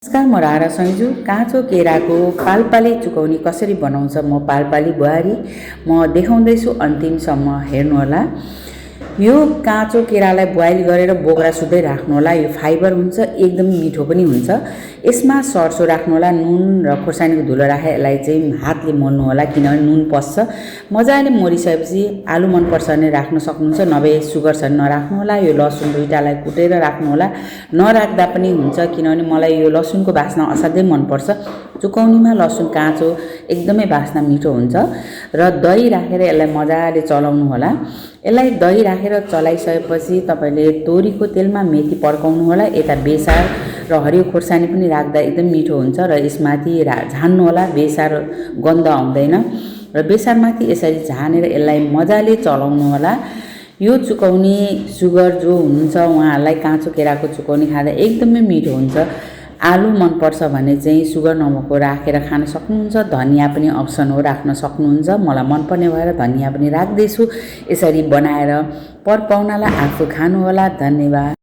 नमस्कार, म रारा सैजु। काँचो केराको पालपाली चुकौनी कसरी बनाउँछ म पालपाली बुहारी म देखाउँदैछु, अन्तिमसम्म हेर्नुहोला। यो काँचो केरालाई बोइल गरेर बोक्रा सुत्दै राख्नुहोला। यो फाइबर हुन्छ, एकदम मिठो पनि हुन्छ। यसमा सर्सो राख्नुहोला, नुन र खोर्सानीको धुलो राखेर यसलाई चाहिँ हातले मोल्नु होला, किनभने नुन पस्छ। मजाले मोलिसकेपछि आलु मनपर्छ भने राख्न सक्नुहुन्छ, नभए सुगर छ भने नराख्नु होला। यो लसुन दुईटालाई कुटेर राख्नु होला, नराख्दा पनि हुन्छ, किनभने मलाई यो लसुनको बास्ना असाध्यै मनपर्छ। चुकौनीमा लसुन काँचो एकदमै बास्ना मिठो हुन्छ। र दही राखेर यसलाई मजाले चलाउनु होला। यसलाई दही राखेर चलाइसकेपछि तपाईले तोरीको तेलमा मेथी पड्काउनु होला। यता बेसार र हरियो खोर्सानी पनि राख्दा एकदम मिठो हुन्छ र यसमाथि झान्नु होला, बेसार गन्ध आउँदैन। र बेसारमाथि यसरी झानेर यसलाई मजाले चलाउनु होला। यो चुकौनी सुगर जो हुनुहुन्छ उहाँहरूलाई काँचो केराको चुकौनी खाँदा एकदमै मिठो हुन्छ। आलु मनपर्छ भने चाहिँ सुगर नभएको राखेर खान सक्नुहुन्छ। धनिया पनि अप्सन हो, राख्न सक्नुहुन्छ। मलाई मनपर्ने भएर धनिया पनि राख्दैछु। यसरी बनाएर परपाउनालाई आफू खानु होला। धन्यवाद।